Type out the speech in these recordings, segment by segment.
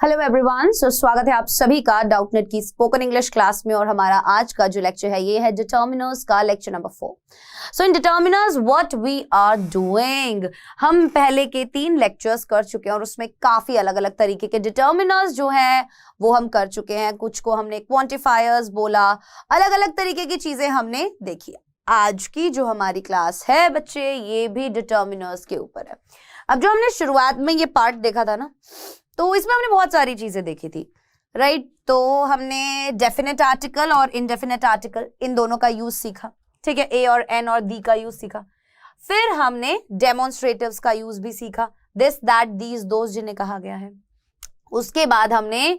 Hello everyone, स्वागत है आप सभी का डाउटनेट की स्पोकन इंग्लिश क्लास में। और हमारा आज का जो लेक्चर है ये है डिटर्मिनर्स का lecture number 4। So in determiners what we are doing, हम पहले के 3 लेक्चर्स कर चुके हैं और उसमें काफी अलग अलग तरीके के डिटर्मिनर्स जो हैं वो हम कर चुके हैं। कुछ को हमने क्वांटिफायर्स बोला, अलग अलग तरीके की चीजें हमने देखी। आज की जो हमारी क्लास है बच्चे, ये भी डिटर्मिनर्स के ऊपर है। अब जो हमने शुरुआत में ये पार्ट देखा था ना, तो इसमें हमने बहुत सारी चीजें देखी थी, राइट। तो हमने डेफिनेट आर्टिकल और इनडेफिनेट आर्टिकल इन दोनों का यूज सीखा, ठीक है। ए और एन और दी का यूज सीखा। फिर हमने डेमोन्स्ट्रेटिव्स का यूज भी सीखा, दिस दैट दीज दोज जिन्हें कहा गया है। उसके बाद हमने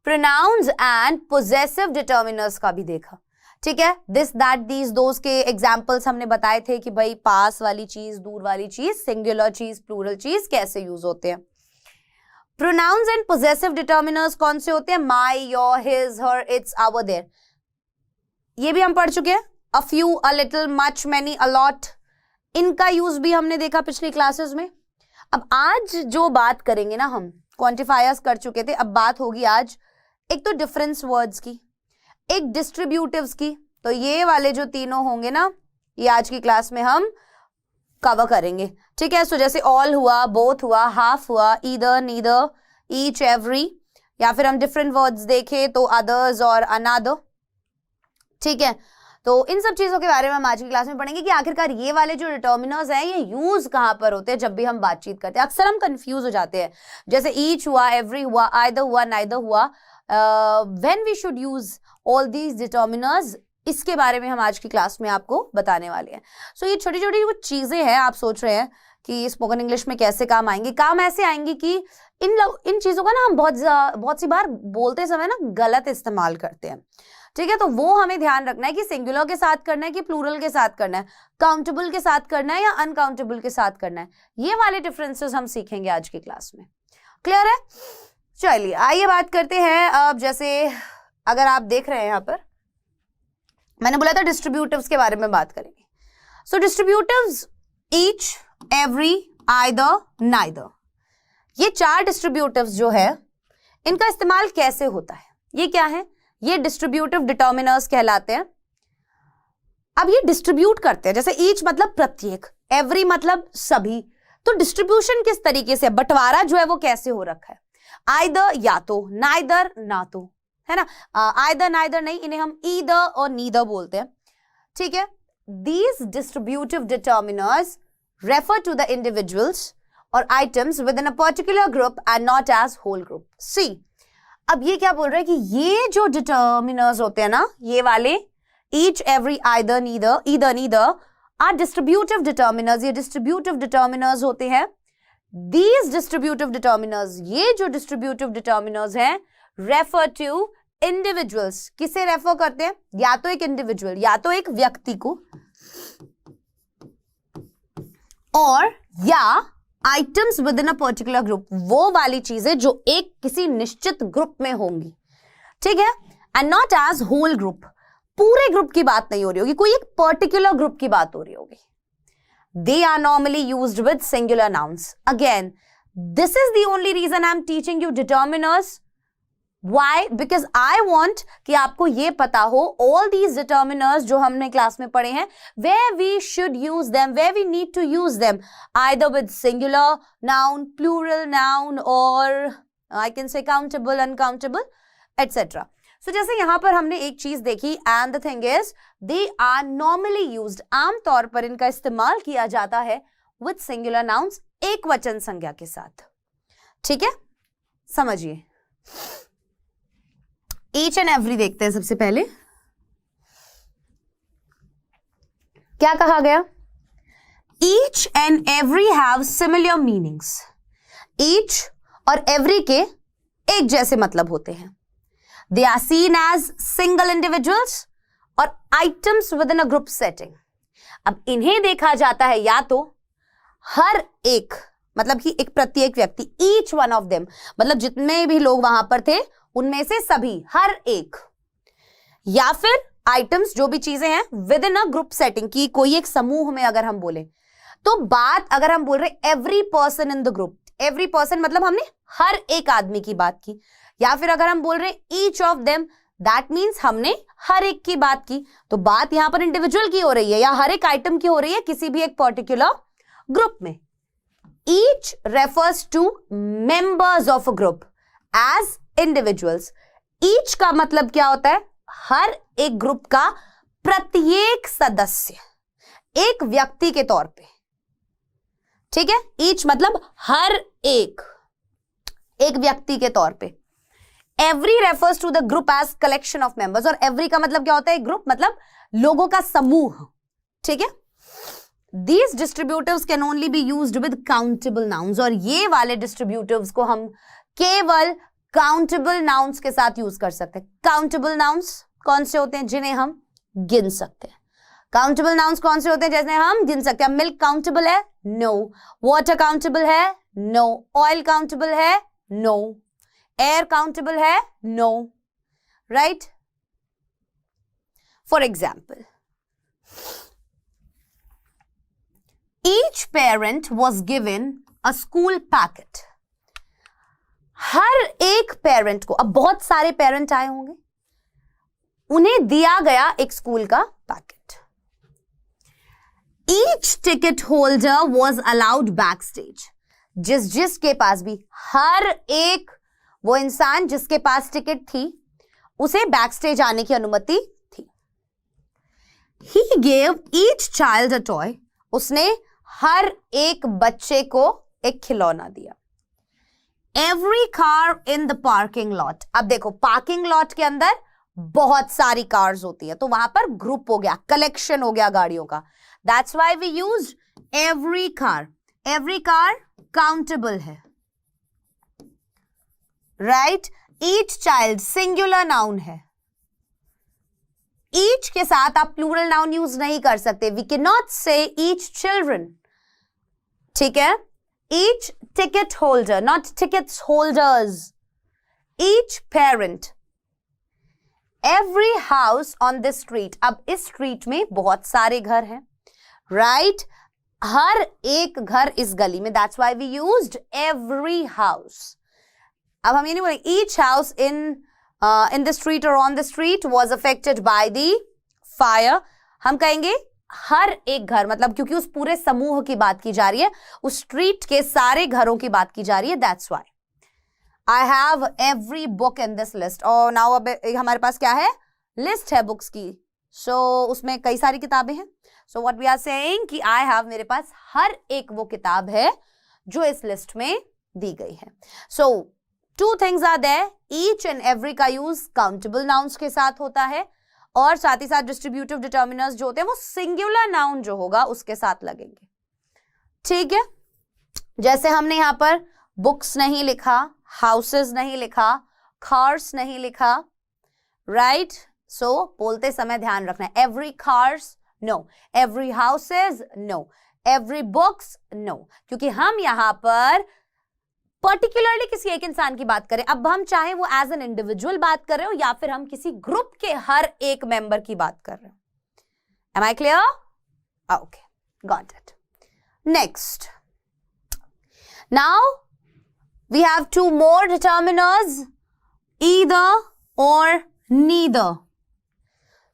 प्रोनाउंस एंड पोजेसिव डिटर्मिनर्स का भी देखा, ठीक है। दिस दैट दीज दोज के एग्जाम्पल्स हमने बताए थे कि भाई पास वाली चीज, दूर वाली चीज, सिंगुलर चीज, प्लूरल चीज कैसे यूज होते हैं। प्रोनाउंस एंड पोजेसिव डिटर्मिनर्स कौन से होते हैं? My, your, his, her, its, our, their, ये भी हम पढ़ चुके हैं। A few, a little, much, many, a lot, इनका यूज भी हमने देखा पिछली क्लासेस में। अब आज जो बात करेंगे ना, हम क्वांटिफायर्स कर चुके थे, अब बात होगी आज एक तो डिफरेंस वर्ड्स की, एक डिस्ट्रीब्यूटिव्स की। तो ये वाले जो तीनों होंगे ना, ये आज की क्लास में हम कवर करेंगे, ठीक है। सो जैसे ऑल हुआ, बोथ हुआ, हाफ हुआ, ईदर, नीदर, ईच, एवरी, या फिर हम डिफरेंट वर्ड्स देखें तो अदर्स और अनदर, ठीक है। तो इन सब चीजों के बारे में हम आज की क्लास में पढ़ेंगे कि आखिरकार ये वाले जो डिटर्मिनर्स हैं ये यूज कहां पर होते हैं। जब भी हम बातचीत करते हैं अक्सर हम कंफ्यूज हो जाते हैं, जैसे ईच हुआ, एवरी हुआ, आइदर हुआ, नाइदर हुआ, when we should use all these determiners, इसके बारे में हम आज की क्लास में आपको बताने वाले हैं। सो ये छोटी छोटी कुछ चीजें हैं, आप सोच रहे हैं कि स्पोकन इंग्लिश में कैसे काम आएंगी। काम ऐसे आएंगी कि इन चीजों का ना हम बहुत सी बार बोलते समय ना गलत इस्तेमाल करते हैं, ठीक है। तो वो हमें ध्यान रखना है कि सिंगुलर के साथ करना है कि प्लूरल के साथ करना है, काउंटेबल के साथ करना है या अनकाउंटेबल के साथ करना है। ये वाले डिफरेंसेस हम सीखेंगे आज की क्लास में। क्लियर है? चलिए आइए बात करते हैं। अब जैसे अगर आप देख रहे हैं यहाँ पर, मैंने बोला था डिस्ट्रीब्यूटिव्स के बारे में बात करेंगे। सो डिस्ट्रीब्यूटिव्स ईच, एवरी, आइदर, नाइदर, ये 4 डिस्ट्रीब्यूटिव्स जो है इनका इस्तेमाल कैसे होता है, ये क्या है? ये डिस्ट्रीब्यूटिव डिटर्मिनर्स कहलाते हैं। अब ये डिस्ट्रीब्यूट करते हैं, जैसे ईच मतलब प्रत्येक, एवरी मतलब सभी। तो डिस्ट्रीब्यूशन किस तरीके से, बंटवारा जो है वो कैसे हो रखा है? आइदर या तो, नाइदर ना तो, है ना। आइदर नाइदर नहीं, इन्हें हम ईदर और नीदर बोलते हैं, ठीक है। These distributive determiners refer to the individuals or items within a particular group and not as whole group. See, अब ये क्या बोल रहे हैं कि ये जो determiners होते हैं ना, ये वाले each, every, either, neither are distributive determiners. ये distributive determiners होते हैं। These distributive determiners, ये जो distributive determiners हैं, रेफर टू इंडिविजुअल्स, किसे रेफर करते हैं? या तो एक इंडिविजुअल, या तो एक व्यक्ति को, और या items within a particular group, वो वाली चीजें जो एक किसी निश्चित ग्रुप में होंगी, ठीक है। And not as whole group, पूरे ग्रुप की बात नहीं हो रही होगी, कोई एक पर्टिकुलर ग्रुप की बात हो रही होगी। They are normally used with singular nouns. Again, this is the only reason I am teaching you determiners. Why? Because I want कि आपको ये पता हो all these determiners जो हमने क्लास में पढ़े हैं, where we should use them, where we need to use them, either with singular noun, plural noun, or I can say countable, uncountable, etc. So जैसे यहाँ पर हमने एक चीज देखी, and the thing is they are normally used, आम तौर पर इनका इस्तेमाल किया जाता है with singular nouns, एक वचन संज्ञा के साथ, ठीक है। समझिए, ईच एंड एवरी देखते हैं सबसे पहले। क्या कहा गया? Each and every have similar meanings. Each और एवरी के एक जैसे मतलब होते हैं। They are seen as single individuals और items within a group setting. अब इन्हें देखा जाता है या तो हर एक, मतलब कि एक प्रत्येक व्यक्ति, ईच वन ऑफ देम, मतलब जितने भी लोग वहां पर थे उनमें से सभी, हर एक, या फिर आइटम्स जो भी चीजें हैं with in a group setting की, कोई एक समूह में अगर हम बोले तो बात, अगर हम बोल रहे every person in the group, every person मतलब हमने हर एक आदमी की बात की, या फिर अगर हम बोल रहे हैं each of them, that means हमने हर एक की बात की। तो बात यहां पर इंडिविजुअल की हो रही है या हर एक आइटम की हो रही है किसी भी एक पर्टिकुलर ग्रुप में। Each refers to members of a group as individuals. Each का मतलब क्या होता है? हर एक ग्रुप का प्रत्येक सदस्य एक व्यक्ति के तौर पे, ठीक है। ईच मतलब हर एक व्यक्ति के तौर पे। Every refers to the group as collection of members, और एवरी का मतलब क्या होता है? ग्रुप मतलब लोगों का समूह, ठीक है। These distributives can only be used with countable nouns, और ये वाले distributives को हम केवल countable nouns के साथ यूज कर सकते हैं। countable nouns कौन से होते हैं? जिन्हें हम गिन सकते हैं। countable nouns कौन से होते हैं जिन्हें हम गिन सकते हैं? मिल्क काउंटेबल है? नो। वाटर काउंटेबल है? नो। ऑयल काउंटेबल है? नो। एयर काउंटेबल है? No. Right? For example, each parent was given a school packet. हर एक पेरेंट को, अब बहुत सारे पेरेंट आए होंगे, उन्हें दिया गया एक स्कूल का packet. Each ticket holder was allowed backstage. जिसके पास भी, हर एक वो इंसान जिसके पास टिकट थी उसे बैकस्टेज आने की अनुमति थी। He gave each child a toy. उसने हर एक बच्चे को एक खिलौना दिया। Every car in the parking lot. अब देखो, पार्किंग लॉट के अंदर बहुत सारी कार्स होती है, तो वहां पर ग्रुप हो गया, कलेक्शन हो गया गाड़ियों का। That's why we used every car. Every car countable है, right. Each child singular noun है। ईच के साथ आप प्लूरल नाउन यूज नहीं कर सकते। We can not say each children, ठीक है। Each ticket holder, not tickets holders. Each parent. Every house on this street. अब इस स्ट्रीट में बहुत सारे घर हैं, राइट। हर एक घर इस गली में, that's why we used every house. अब हम ये नहीं बोलेंगे each house in the street or on the street was affected by the fire. हम कहेंगे हर एक घर, मतलब क्योंकि उस पूरे समूह की बात की जा रही है, उस स्ट्रीट के सारे घरों की बात की जा रही है। That's why I have every book in this list. और now अब हमारे पास क्या है? लिस्ट है बुक्स की। So उसमें कई सारी किताबें हैं। So what we are saying कि I have, मेरे पास हर एक वो किताब है जो इस लिस्ट में दी गई है। So two things are there. Each and every का यूज काउंटेबल नाउन्स के साथ होता है, और साथ ही साथ डिस्ट्रीब्यूटिव डिटर्मिनर्स जो होते हैं वो सिंगुलर नाउन जो होगा उसके साथ लगेंगे, ठीक है। जैसे हमने यहां पर बुक्स नहीं लिखा, हाउसेस नहीं लिखा, कार्स नहीं लिखा, राइट। सो बोलते समय ध्यान रखना है। Every cars no, every houses no, every books no, क्योंकि हम यहां पर पर्टिकुलरली किसी एक इंसान की बात करें। अब हम चाहे वो एज एन इंडिविजुअल बात कर रहे हो या फिर हम किसी ग्रुप के हर एक मेंबर की बात कर रहे हो। Am I clear? Okay, got it. Next, now we have two more determiners, either or neither.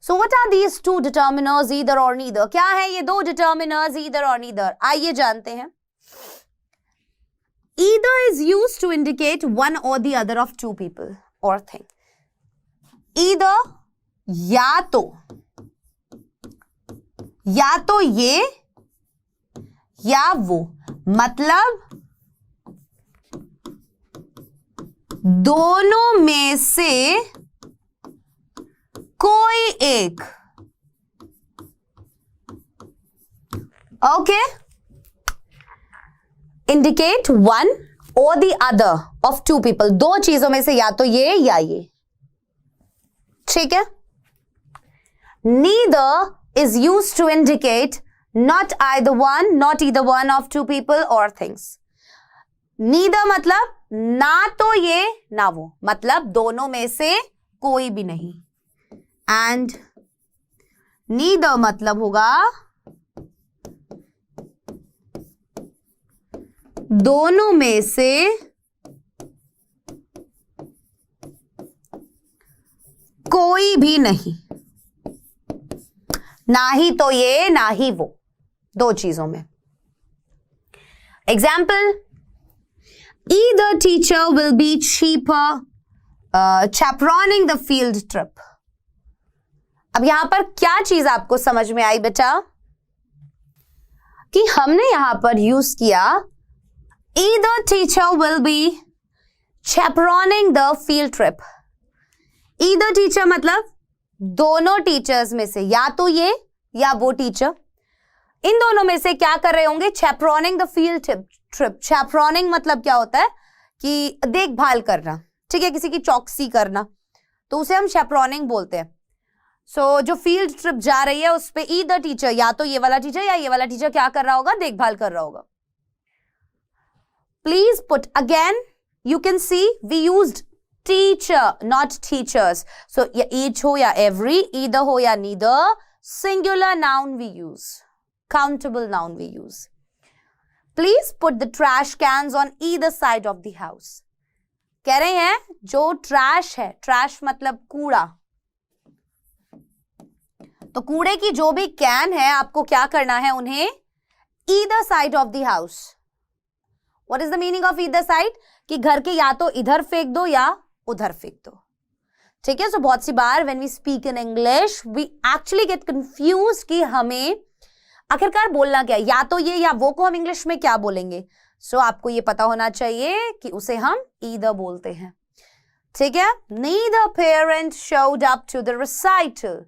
So what are these two determiners, either or neither? क्या है ये दो डिटर्मिनर्स, ईदर और नीदर? आइए जानते हैं। Either is used to indicate one or the other of two people or thing. Either या तो ये या वो, मतलब दोनों में से कोई एक, okay. Indicate one or the other of two people, दो चीजों में से या तो ये या ये, ठीक है। Neither is used to indicate not either one, not either one of two people or things. Neither मतलब ना तो ये ना वो, मतलब दोनों में से कोई भी नहीं। एंड नीदर मतलब होगा दोनों में से कोई भी नहीं, ना ही तो ये ना ही वो, दो चीजों में। Example, either teacher will be cheaper chaperoning the field trip. अब यहां पर क्या चीज आपको समझ में आई बेटा कि हमने यहां पर यूज किया either teacher will be chaperoning the field trip. either teacher मतलब दोनों टीचर्स में से, या तो ये या वो टीचर, इन दोनों में से क्या कर रहे होंगे, chaperoning the field trip. chaperoning मतलब क्या होता है कि देखभाल करना, ठीक है, किसी की चौकसी करना, तो उसे हम chaperoning बोलते हैं। सो जो फील्ड ट्रिप जा रही है उस पे ईदर टीचर, या तो ये वाला टीचर या ये वाला टीचर क्या कर रहा होगा, देखभाल कर रहा होगा। Please put again, you can see we used teacher not teachers. So या ईच हो या एवरी, ईदर हो या neither, singular noun we use, countable noun we use. Please put the trash cans on either side of the house. कह रहे हैं जो trash है, ट्रैश मतलब कूड़ा, तो कूड़े की जो भी कैन है आपको क्या करना है, उन्हें either side of the house. What is the meaning of either side, कि घर के या तो इधर फेंक दो या उधर फेंक दो, ठीक है। सो बहुत सी बार when we speak in English we actually get confuse कि हमें आखिरकार बोलना क्या है, या तो ये या वो को हम इंग्लिश में क्या बोलेंगे। सो आपको ये पता होना चाहिए कि उसे हम ईदर बोलते हैं, ठीक है। Neither parent showed up to the recital,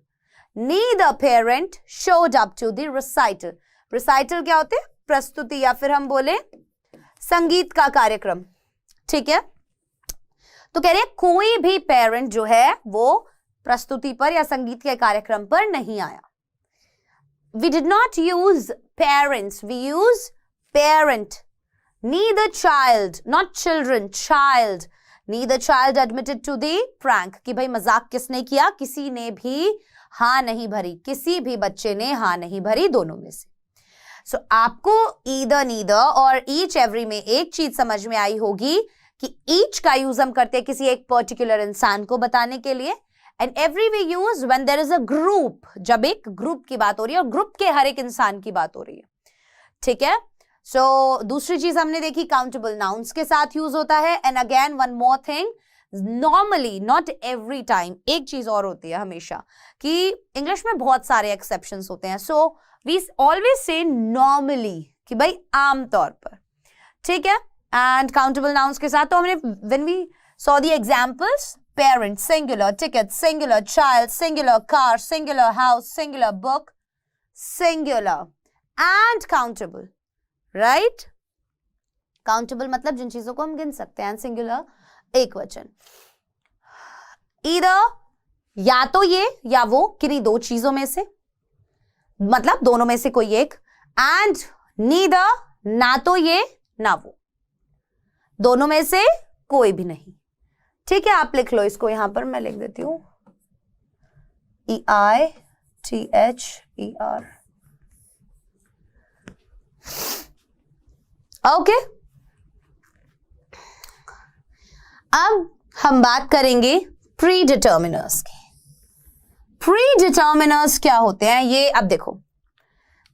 neither parent showed up to the recital. recital क्या होते हैं, प्रस्तुति, या फिर हम बोले संगीत का कार्यक्रम, ठीक है। तो कह रहे हैं कोई भी पेरेंट जो है वो प्रस्तुति पर या संगीत के कार्यक्रम पर नहीं आया। we did not use parents, we use parent. neither child, not children, child. neither child admitted to the prank, कि भाई मजाक किसने किया, किसी ने भी हाँ नहीं भरी, किसी भी बच्चे ने हाँ नहीं भरी, दोनों में से। सो आपको ईदर, नीदर और ईच एवरी में एक चीज समझ में आई होगी कि ईच का यूज हम करते हैं किसी एक पर्टिकुलर इंसान को बताने के लिए, and every we use when there is a group, जब एक ग्रुप की बात हो रही है और ग्रुप के हर एक इंसान की बात हो रही है, ठीक है। सो दूसरी चीज हमने देखी काउंटेबल नाउन्स के साथ यूज होता है। And again one more thing, normally not every time, एक चीज और होती है हमेशा कि इंग्लिश में बहुत सारे एक्सेप्शंस होते हैं। So we always say normally, कि भाई आमतौर पर, ठीक है। एंड काउंटेबल नाउन्स के साथ तो हमने when we saw the examples, parent singular, ticket singular, child singular, car singular, house singular, book singular, and countable, right. Countable मतलब जिन चीजों को हम गिन सकते हैं, सिंगुलर एक वचन। ईदर या तो ये या वो, किन्हीं दो चीजों में से, मतलब दोनों में से कोई एक। एंड नीदर, ना तो ये ना वो, दोनों में से कोई भी नहीं, ठीक है। आप लिख लो इसको, यहां पर मैं लिख देती हूं EITHER, ओके। अब हम बात करेंगे प्री डिटर्मिनर्स की। प्री डिटर्मिनर्स क्या होते हैं, ये अब देखो,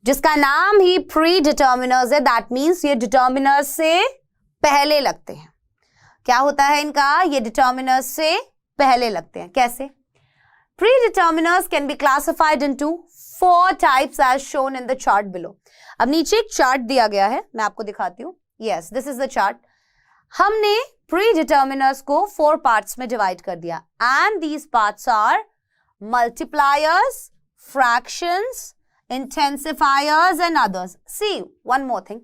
जिसका नाम ही प्री डिटर्मिनर्स है, दैट मीन्स ये डिटर्मिनर्स से पहले लगते हैं। क्या होता है इनका, ये डिटर्मिनर्स से पहले लगते हैं। कैसे? Pre determiners can be classified into 4 types as shown in the chart below. अब नीचे एक चार्ट दिया गया है, मैं आपको दिखाती हूँ। Yes, this is the chart. हमने प्री डिटर्मिनर्स को 4 पार्ट्स में डिवाइड कर दिया, and these parts are multipliers, fractions, intensifiers and others. See one more thing,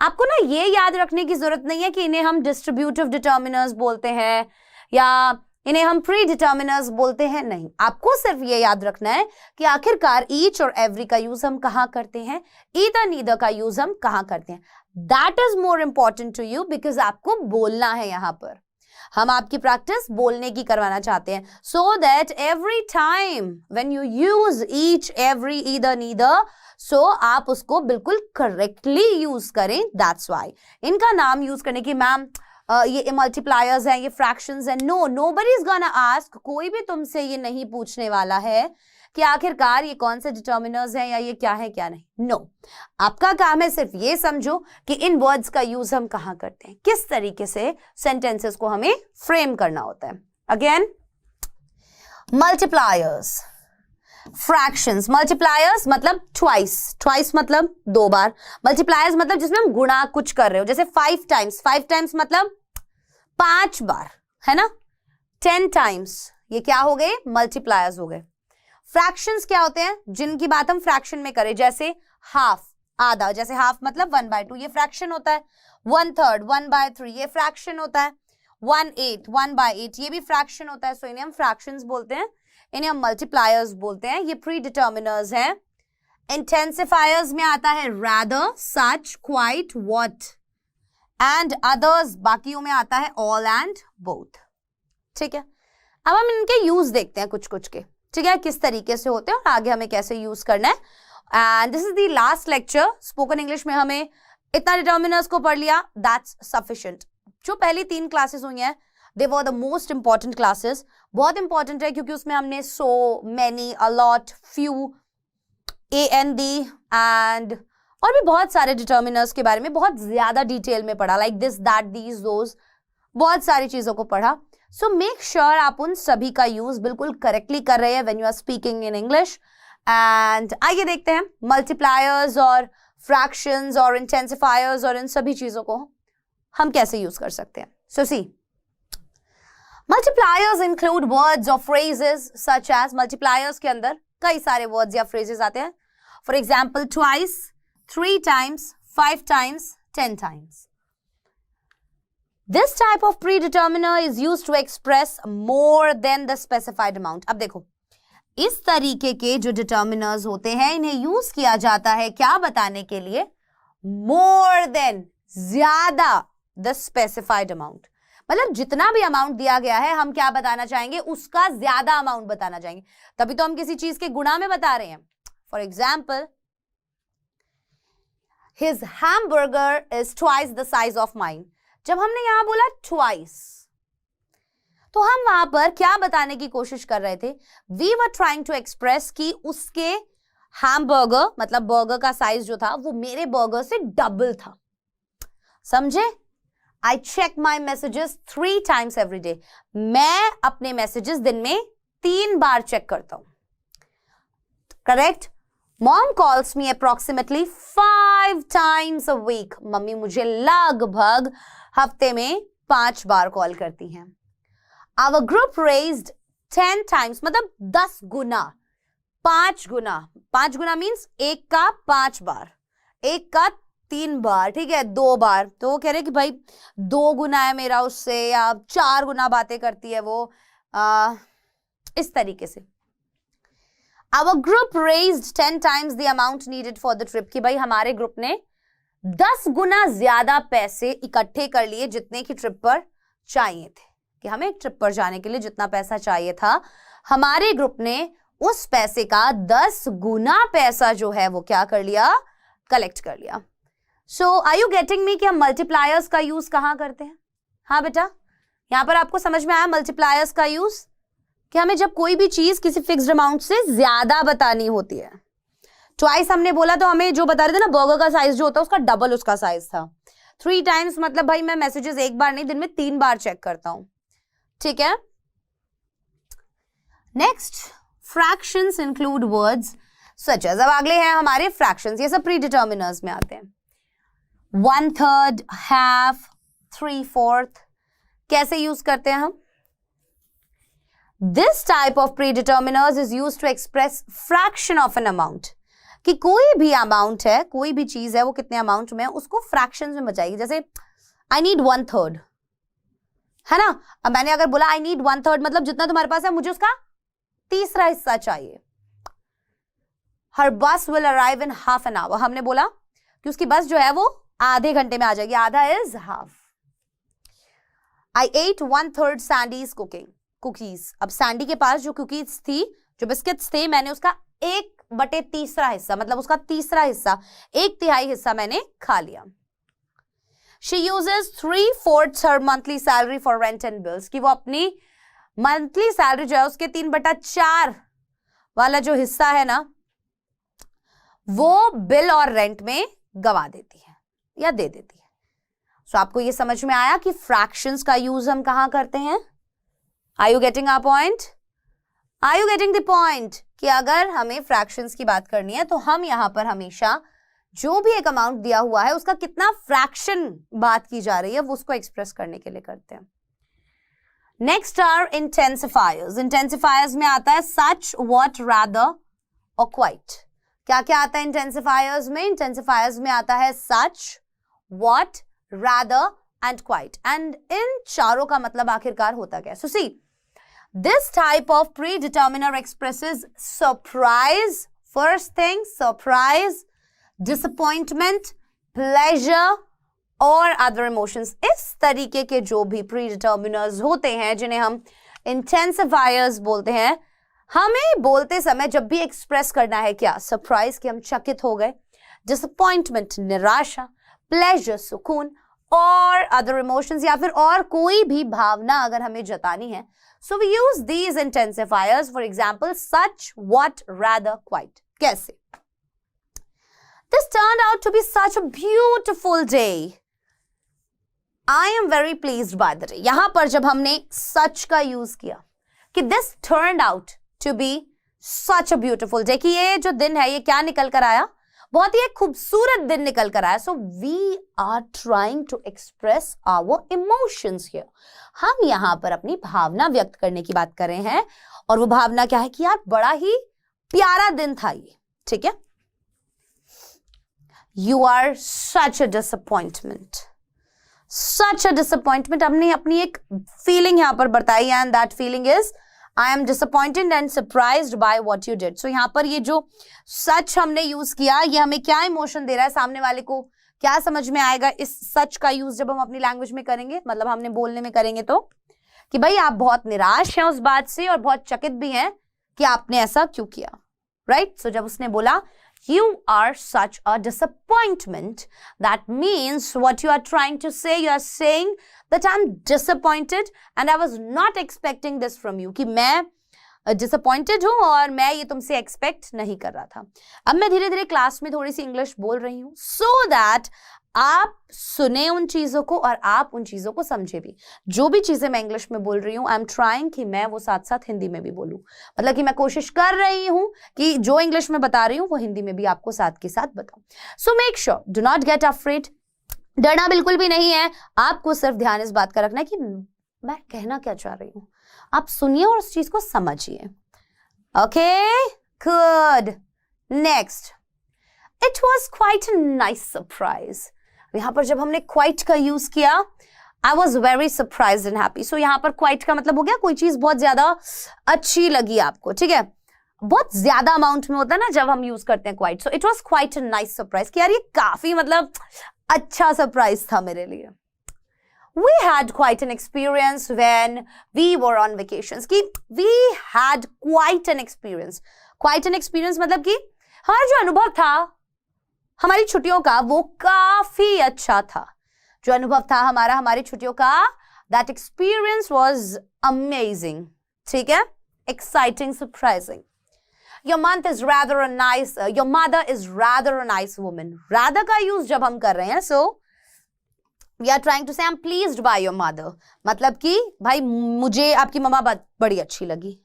आपको ना ये याद रखने की जरूरत नहीं है कि इन्हें हम डिस्ट्रीब्यूटिव डिटर्मिनर्स बोलते हैं या इन्हें हम प्री डिटर्मिनर्स बोलते हैं, नहीं। आपको सिर्फ ये याद रखना है कि आखिरकार ईच और एवरी का यूज हम कहां करते हैं, ईदर नीदर का यूज हम कहां करते हैं। That is more important to you, because आपको बोलना है यहां पर। हम आपकी प्रैक्टिस बोलने की करवाना चाहते हैं, so that every time when you use each every either neither, so आप उसको बिल्कुल करेक्टली यूज करें। दैट्स वाई इनका नाम यूज करने की मैम ये मल्टीप्लायर्स हैं, ये फ्रैक्शंस हैं, no, nobody is gonna ask, कोई भी तुमसे ये नहीं पूछने वाला है कि आखिरकार ये कौन से डिटर्मिनर्स हैं या ये क्या है क्या नहीं। नो, आपका काम है सिर्फ ये समझो कि इन वर्ड्स का यूज हम कहां करते हैं, किस तरीके से सेंटेंसेस को हमें फ्रेम करना होता है। Again, multipliers, fractions. मल्टीप्लायर्स मतलब ट्वाइस मतलब 2 बार। मल्टीप्लायर्स मतलब जिसमें हम गुणा कुछ कर रहे हो, जैसे 5 टाइम्स मतलब 5 बार, है ना। 10 टाइम्स, ये क्या हो गए, मल्टीप्लायर्स हो गए। फ्रैक्शंस क्या होते हैं, जिनकी बात हम फ्रैक्शन में करें, जैसे हाफ, आधा, जैसे हाफ मतलब 1/2, ये फ्रैक्शन होता है। 1/3, 1/3, ये फ्रैक्शन होता है। 1/8, 1/8, ये भी फ्रैक्शन होता है। सो इन्हें हम फ्रैक्शंस बोलते हैं, इन्हें हम मल्टीप्लायर्स बोलते हैं। ये प्री डिटर्मिनर्स हैं। इंटेंसिफायर्स में आता है rather, such, quite, what, and others, बाकियों में आता है all and both। ठीक है, अब हम इनके यूज देखते हैं कुछ कुछ के, ठीक है, किस तरीके से होते हैं और आगे हमें कैसे यूज करना है। And this is the last lecture. Spoken English में हमें इतना डिटर्मिनर्स को पढ़ लिया, दैट्स सफिशिएंट। जो पहली 3 क्लासेस हुई हैं, they were the most important classes. बहुत इंपॉर्टेंट है क्योंकि उसमें हमने so, many, a lot, few, AND and और भी बहुत सारे डिटर्मिनर्स के बारे में बहुत ज्यादा डिटेल में पढ़ा, like this, that, these, those, बहुत सारी चीजों को पढ़ा। सो मेक श्योर आप उन सभी का यूज बिल्कुल करेक्टली कर रहे हैं when you are speaking in English. And आइए देखते हैं मल्टीप्लायर्स और फ्रैक्शंस और इंटेंसिफायर्स और इन सभी चीजों को हम कैसे यूज कर सकते हैं। सो सी, मल्टीप्लायर्स इंक्लूड वर्ड्स और फ्रेजेस सच एज, मल्टीप्लायर्स के अंदर कई सारे वर्ड्स या फ्रेजेस आते हैं। For example, twice, 3 times, 5 times, 10 times. This type of predeterminer is used to express more than the specified amount. अब देखो, इस तरीके के जो डिटर्मिनर्स होते हैं इन्हें यूज किया जाता है क्या बताने के लिए, more than, ज्यादा, the specified amount, मतलब जितना भी अमाउंट दिया गया है हम क्या बताना चाहेंगे, उसका ज्यादा अमाउंट बताना चाहेंगे, तभी तो हम किसी चीज के गुणा में बता रहे हैं। For example, his hamburger is twice the size of mine. जब हमने यहां बोला ट्वाइस, तो हम वहां पर क्या बताने की कोशिश कर रहे थे, we were trying to express कि उसके हैमबर्गर मतलब बर्गर का साइज जो था वो मेरे बर्गर से डबल था। समझे? I check my messages 3 times every day. मैं अपने मैसेजेस दिन में 3 बार चेक करता हूं। Correct? Mom calls me approximately 5 times a week. Mummy मुझे लगभग हफ्ते में 5 बार कॉल करती हैं। Our group raised 10 times, मतलब 10 गुना, 5 गुना। 5 गुना मीन्स 1 का 5 बार, 1 का 3 बार, ठीक है, 2 बार। तो वो कह रहे कि भाई 2 गुना है मेरा उससे, या 4 गुना बातें करती है वो, इस तरीके से। Our group raised 10 times the amount needed for the trip, कि भाई हमारे ग्रुप ने 10 गुना ज्यादा पैसे इकट्ठे कर लिए जितने की ट्रिप पर चाहिए थे, कि हमें ट्रिप पर जाने के लिए जितना पैसा चाहिए था हमारे ग्रुप ने उस पैसे का 10 गुना पैसा जो है वो क्या कर लिया, कलेक्ट कर लिया। सो आर यू गेटिंग मी कि हम मल्टीप्लायर्स का यूज कहां करते हैं? हाँ बेटा, यहां पर आपको समझ में आया मल्टीप्लायर्स का यूज, कि हमें जब कोई भी चीज किसी फिक्स्ड अमाउंट से ज्यादा बतानी होती है। ट्वाइस हमने बोला तो हमें जो बता रहे थे ना, बर्गर का साइज जो होता है उसका डबल उसका साइज था। 3 टाइम्स मतलब भाई मैं मैसेजेस 1 बार नहीं, दिन में 3 बार चेक करता हूं, ठीक है। Next, fractions include words such as, अब अगले हैं हमारे फ्रैक्शंस, ये सब प्री डिटर्मिनर्स में आते हैं। 1/3, हाफ, 3/4 कैसे यूज करते हैं हम? This type of predeterminers is used to express fraction of an amount, कि कोई भी अमाउंट है, कोई भी चीज है, वो कितने अमाउंट में है उसको फ्रैक्शंस में बचाएगी। जैसे I need 1/3, है ना। अब मैंने अगर बोला I need 1/3 मतलब जितना तुम्हारे पास है मुझे उसका 3रा हिस्सा चाहिए। Her bus will arrive in half an hour, हमने बोला कि उसकी बस जो है वो आधे घंटे में आ जाएगी, आधा is half. I ate 1/3 Sandy's cookies. अब सैंडी के पास जो कुकीज थी, जो बिस्किट्स थे, मैंने उसका 1/3 हिस्सा, मतलब उसका तीसरा हिस्सा, 1/3 हिस्सा मैंने खा लिया। She uses 3/4 her monthly salary for rent and bills, कि वो अपनी मंथली सैलरी जो है उसके 3/4 वाला जो हिस्सा है ना, वो बिल और रेंट में गवा देती है या दे देती है। सो आपको ये समझ में आया कि फ्रैक्शंस का यूज हम कहां करते हैं? Are you getting our point? Are you getting the point? कि अगर हमें फ्रैक्शंस की बात करनी है तो हम यहां पर हमेशा जो भी एक अमाउंट दिया हुआ है उसका कितना फ्रैक्शन बात की जा रही है वो उसको एक्सप्रेस करने के लिए करते हैं। Next are इंटेंसिफायर्स। इंटेंसिफायर्स में आता है सच, व्हाट, रादर और क्वाइट। क्या क्या आता है इंटेंसिफायर्स में? इंटेंसिफायर्स में आता है such, what, rather and quite. And इन चारों का मतलब आखिरकार होता क्या है? So see, this type of predeterminer expresses surprise, first thing surprise, disappointment, pleasure और अदर इमोशंस। इस तरीके के जो भी प्रीडिटर्मिनर्स होते हैं जिन्हें हम इंटेंसिफायर्स बोलते हैं, हमें बोलते समय जब भी एक्सप्रेस करना है क्या? सरप्राइज, कि हम चकित हो गए, डिसअपॉइंटमेंट निराशा, प्लेजर सुकून और अदर इमोशंस या फिर और कोई भी भावना अगर हमें जतानी है, so we use these intensifiers. For example such, what, rather, quite. कैसे? This turned out to be such a beautiful day. I am very pleased by the day. यहां पर जब हमने such का यूज किया कि this turned out to be such a beautiful day, कि ये जो दिन है ये क्या निकल कर आया? बहुत ही एक खूबसूरत दिन निकल कर आया। So we are trying to express our emotions here. हम यहां पर अपनी भावना व्यक्त करने की बात कर रहे हैं और वो भावना क्या है कि यार बड़ा ही प्यारा दिन था ये। ठीक है? You are such a disappointment. Such a disappointment. हमने अपनी एक फीलिंग यहां पर बताई and that feeling is I am disappointed and surprised by what you did. So यहां पर ये जो सच हमने यूज किया, ये हमें क्या इमोशन दे रहा है? सामने वाले को क्या समझ में आएगा इस सच का यूज जब हम अपनी लैंग्वेज में करेंगे, मतलब हमने बोलने में करेंगे तो, कि भाई आप बहुत निराश हैं उस बात से और बहुत चकित भी हैं कि आपने ऐसा क्यों किया। राइट? सो जब उसने बोला you are such a disappointment, that means what you are trying to say, you are saying that I'm disappointed and I was not expecting this from you, कि मैं disappointed हूं और मैं ये तुमसे expect नहीं कर रहा था। अब मैं धीरे धीरे क्लास में थोड़ी सी इंग्लिश बोल रही हूं so that आप सुने उन चीजों को और आप उन चीजों को समझे भी। जो भी चीजें मैं इंग्लिश में बोल रही हूँ, आई एम ट्राइंग कि मैं वो साथ साथ हिंदी में भी बोलूं। मतलब कि मैं कोशिश कर रही हूं कि जो इंग्लिश में बता रही हूँ वो हिंदी में भी आपको साथ के साथ बताऊं। So make sure, do not gate afraid. डरना बिल्कुल भी नहीं है, आपको सिर्फ ध्यान इस बात का रखना है कि मैं कहना क्या चाह रही हूँ। आप सुनिए और उस चीज को समझिए। Okay, good. Next, it was quite a nice surprise. यहां पर जब हमने क्वाइट का यूज किया, I was very surprise and happy. So यहां पर क्वाइट का मतलब हो गया कोई चीज बहुत ज्यादा अच्छी लगी आपको। ठीक है? बहुत ज्यादा अमाउंट में होता है ना जब हम यूज करते हैं quite. So it was quite a nice surprise, कि यार ये काफी मतलब अच्छा सरप्राइज था मेरे लिए। We had quite an experience when we were on vacations, कि we had quite an experience. Quite an experience मतलब कि हमारा जो अनुभव था हमारी छुट्टियों का वो काफी अच्छा था। जो अनुभव था हमारा हमारी छुट्टियों का, that experience was amazing. ठीक है? Exciting, surprising. Your month is rather a nice, your mother is rather a nice woman. Rather का यूज जब हम कर रहे हैं, so we are trying to say I'm pleased by your mother. मतलब कि भाई मुझे आपकी मम्मा बड़ी अच्छी लगी।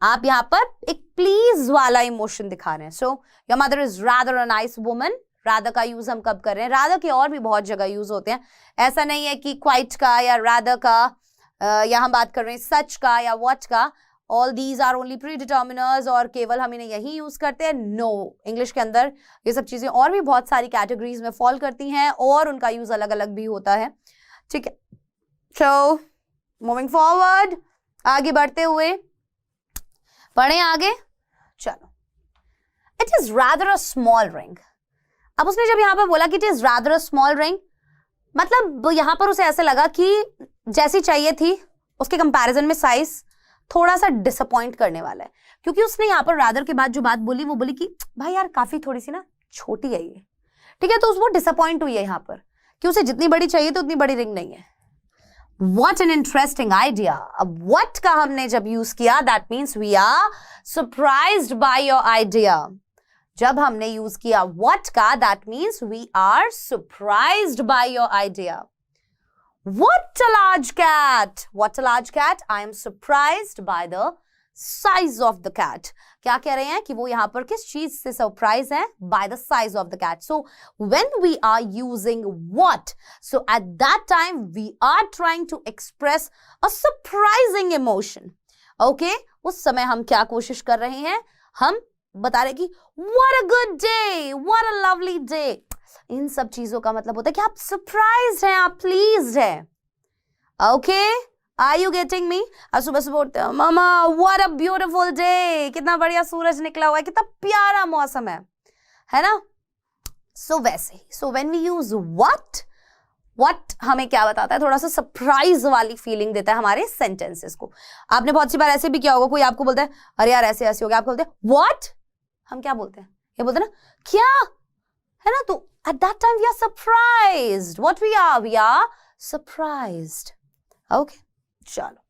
आप यहाँ पर एक प्लीज वाला इमोशन दिखा रहे हैं। So your mother is rather a nice woman. Rather का यूज हम कब कर रहे हैं? रादर के और भी बहुत जगह यूज होते हैं। ऐसा नहीं है कि क्वाइट का या रादर का, या हम बात कर रहे हैं सच का या व्हाट का। ऑल दीज आर ओनली प्रीडिटर्मिनर्स और केवल हम इन्हें यही यूज करते हैं। नो, इंग्लिश के अंदर ये सब चीजें और भी बहुत सारी कैटेगरीज में फॉल करती हैं और उनका यूज अलग अलग भी होता है। ठीक है? सो मूविंग फॉरवर्ड, आगे बढ़ते हुए पढ़ें आगे। चलो, it is rather a small ring. अब उसने जब यहां पर बोला कि it is rather a small ring, मतलब यहां पर उसे ऐसे लगा कि जैसी चाहिए थी उसके कंपैरिजन में साइज थोड़ा सा डिसअपॉइंट करने वाला है, क्योंकि उसने यहाँ पर रादर के बाद जो बात बोली वो बोली कि भाई यार काफी थोड़ी सी ना छोटी है ये, ठीक है, तो वो डिसअपॉइंट हुई है यहाँ पर कि उसे जितनी बड़ी चाहिए तो उतनी बड़ी रिंग नहीं है। What an interesting idea. अब what का हमने जब यूज किया, that means we are surprised by your idea. जब हमने यूज किया what का, that means we are surprised by your idea. What a large cat. What a large cat. I am surprised by the size of the cat. क्या कह रहे हैं कि वो यहाँ पर किस चीज से सरप्राइज है? By the size of the cat. So when we are using what, so at that time we are trying to express a surprising emotion. Okay? उस समय हम क्या कोशिश कर रहे हैं? हम बता रहे कि what a good day, what a lovely day. इन सब चीजों का मतलब होता है कि आप सरप्राइज्ड हैं, आप प्लीज्ड हैं। Okay, are you getting me? आज सुबह सुबह उठते हैं, मामा व्हाट अ ब्यूटीफुल डे, कितना बढ़िया सूरज निकला हुआ है, कितना प्यारा मौसम है ना? सो वैसे ही, so when we use what हमें क्या बताता है? थोड़ा सा सरप्राइज वाली फीलिंग देता है हमारे सेंटेंसेस को। आपने बहुत सी बार ऐसे भी किया होगा, कोई आपको बोलता है अरे यार ऐसे ऐसे हो गया, आपको बोलते हैं व्हाट, हम क्या बोलते हैं? ये बोलते हैं ना क्या, है ना? तो at that time we are surprised. What we are surprised. Okay, चलो।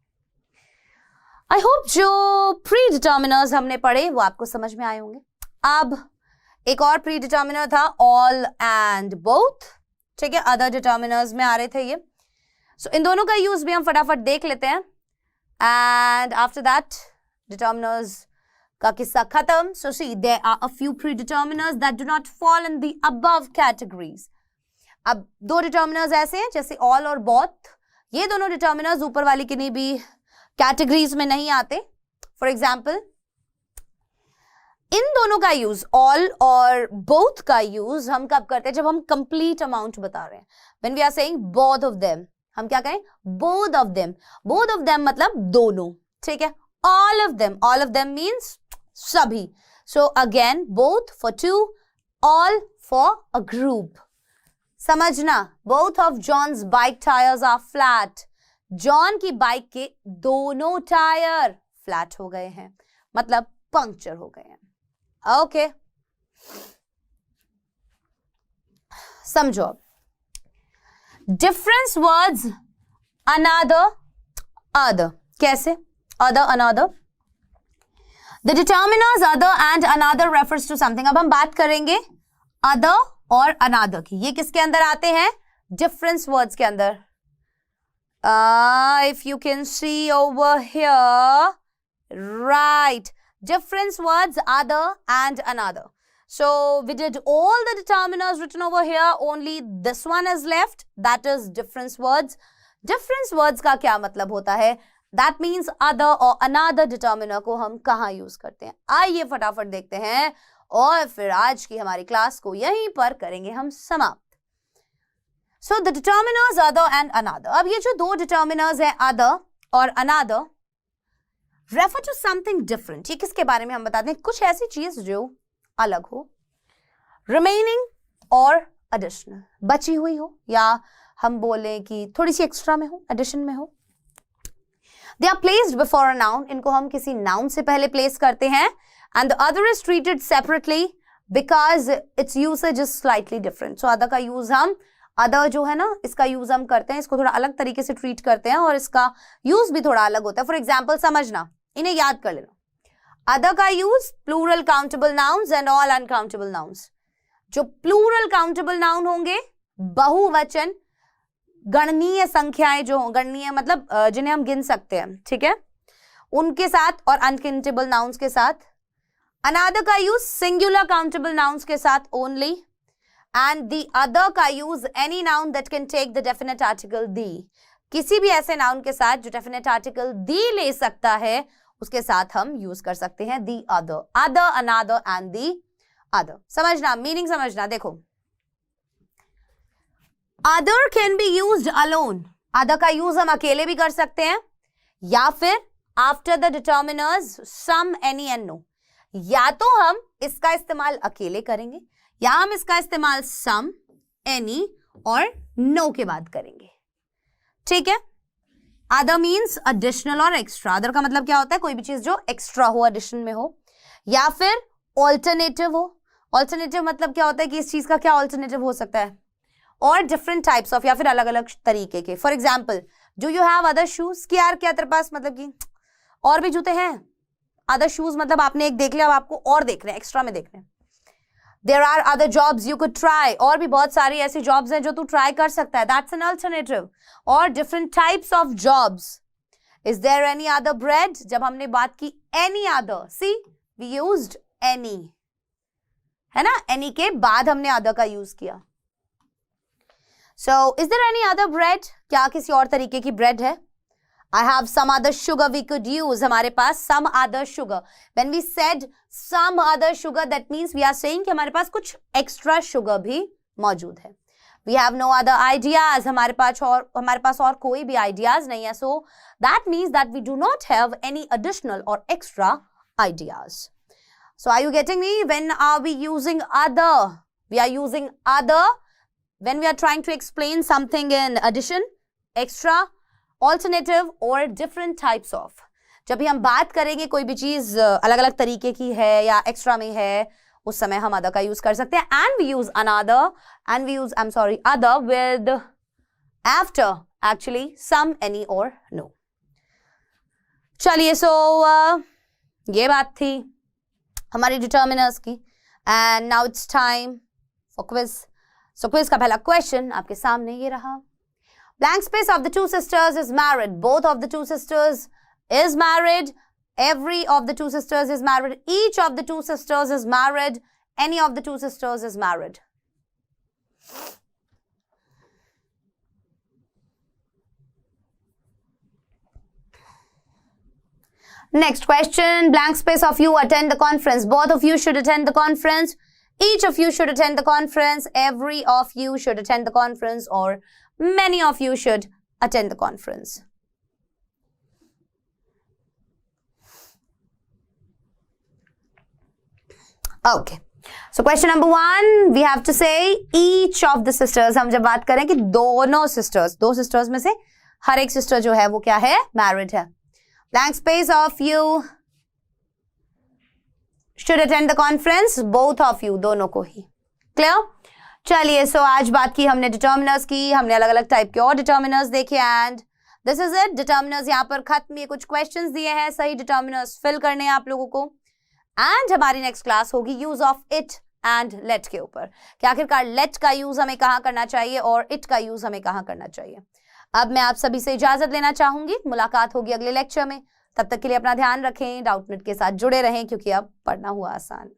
I hope जो predeterminers हमने पढ़े वो आपको समझ में आए होंगे। अब एक और predeterminer था all and both, ठीक है, other determiners में आ रहे थे ये। So इन दोनों का यूज भी हम फटाफट देख लेते हैं and after that determiners का किस्सा खत्म। So see, there are a few predeterminers that do not fall in the above categories. अब दो determiners ऐसे हैं जैसे all और both, ये दोनों determiners ऊपर वाली किन्हीं भी categories में नहीं आते। For example, इन दोनों का यूज all और both का यूज हम कब करते हैं? जब हम complete amount बता रहे हैं। When we are saying both of them, हम क्या कहें? Both of them. Both of them मतलब दोनों, ठीक है? all of them means सभी। So again, both for two, all for a group. समझना, both of John's bike tires are flat. John की बाइक के दोनों टायर फ्लैट हो गए हैं, मतलब पंक्चर हो गए हैं। ओके, समझो अब। डिफरेंस वर्ड्स another, other, कैसे? other, another. The determiners other and another refers to something. अब हम बात करेंगे other और another की। ये किसके अंदर आते हैं? Difference words के अंदर। If you can see over here, right? Difference words other and another. So we did all the determiners written over here. Only this one is left. That is difference words. Difference words का क्या मतलब होता है? That means other or another determiner को हम कहाँ use करते हैं? आइए फटाफट देखते हैं और फिर आज की हमारी क्लास को यहीं पर करेंगे हम समाप्त। So the determiners other and another. अब ये जो दो determiners हैं other और another refer to something different. ये किसके बारे में हम बताते हैं? कुछ ऐसी चीज जो अलग हो, remaining और additional, बची हुई हो, या हम बोले कि थोड़ी सी एक्स्ट्रा में हो, एडिशन में हो। They are placed before a noun. इनको हम किसी noun से पहले place करते हैं, and the other is treated separately because its usage is slightly different. So other का use हम other जो है ना, इसका use हम करते हैं, इसको थोड़ा अलग तरीके से treat करते हैं और इसका use भी थोड़ा अलग होता है। For example, समझना, इन्हें याद कर लेना। other का use plural countable nouns and all uncountable nouns. जो plural countable noun होंगे, बहुवचन गणनीय संख्याएं जो गणनीय मतलब जिन्हें हम गिन सकते हैं, ठीक है, उनके साथ, और अनकाउंटेबल नाउन्स के साथ। अनदर का यूज सिंगुलर काउंटेबल नाउन्स के साथ ओनली, एंड द अदर का use any noun that can take the definite article the. किसी भी ऐसे नाउन के साथ जो डेफिनेट आर्टिकल दी ले सकता है उसके साथ हम यूज कर सकते हैं the other, other, another and the other. समझना, मीनिंग समझना। देखो, other can be used alone. other का यूज हम अकेले भी कर सकते हैं, या फिर after the determiners some, any and no। या तो हम इसका इस्तेमाल अकेले करेंगे या हम इसका इस्तेमाल some, any और no के बाद करेंगे, ठीक है। अदर मीन्स एडिशनल और एक्स्ट्रा। अदर का मतलब क्या होता है? कोई भी चीज जो एक्स्ट्रा हो, एडिशन में हो, या फिर ऑल्टरनेटिव हो। ऑल्टरनेटिव मतलब क्या होता है कि इस चीज का क्या ऑल्टरनेटिव हो सकता है, और डिफरेंट टाइप्स ऑफ, या फिर अलग अलग तरीके के। For example, do you have other shoes? कि यार क्या तेरे पास मतलब कि और भी जूते हैं? अदर शूज मतलब आपने एक देख लिया, अब आपको और देख रहे हैं, एक्स्ट्रा में देख रहे हैं। There are other jobs you could try, और भी बहुत सारी ऐसी जॉब्स हैं जो तू ट्राई कर सकता है, दैट्स एन अल्टरनेटिव। और different types of jobs. Is there any other bread? जब हमने बात की any other, see we used any, है ना, एनी के बाद हमने अदर का यूज किया। So is there any other bread? क्या किसी और तरीके की ब्रेड है? I have some other sugar we could use. हमारे पास some other sugar. When we said some other sugar, that means we are saying कि हमारे पास कुछ extra sugar भी मौजूद है. We have no other ideas. हमारे पास और कोई भी ideas नहीं है. So that means that we do not have any additional or extra ideas. So are you getting me? When are we using other? We are using other when we are trying to explain something in addition, extra, alternative और different types of. जब भी हम बात करेंगे कोई भी चीज अलग अलग तरीके की है या एक्स्ट्रा में है, उस समय हम अदर का यूज कर सकते हैं। And we use another, and we use other with after actually some, any और नो। चलिए, सो ये बात थी हमारी डिटर्मिनर्स की। And now it's time for quiz. So quiz का पहला क्वेश्चन आपके सामने ये रहा। Blank space of the two sisters is married. Both of the two sisters is married. Every of the two sisters is married. Each of the two sisters is married. Any of the two sisters is married. Next question. Blank space of you attend the conference. Both of you should attend the conference. Each of you should attend the conference. Every of you should attend the conference, or many of you should attend the conference. Okay. So question number 1, we have to say each of the sisters. हम जब बात करें कि दोनों sisters, दो sisters में से हर एक sister जो है वो क्या है? Married है. Blank space of you should attend the conference. Both of you, दोनों को ही. Clear? चलिए, सो आज बात की हमने डिटर्मिनर्स की, हमने अलग अलग टाइप के और डिटर्मिनर्स देखे, and this is it. Determiners यहाँ पर खत्म। ये कुछ क्वेश्चंस दिए हैं, सही डिटर्मिनर्स फिल करने हैं आप लोगों को। एंड हमारी नेक्स्ट क्लास होगी use of it and let के ऊपर, कि आखिरकार लेट का यूज हमें कहाँ करना चाहिए और इट का यूज हमें कहाँ करना चाहिए। अब मैं आप सभी से इजाजत लेना चाहूंगी। मुलाकात होगी अगले लेक्चर में। तब तक के लिए अपना ध्यान रखें, डाउटनेट के साथ जुड़े रहें, क्योंकि अब पढ़ना हुआ आसान।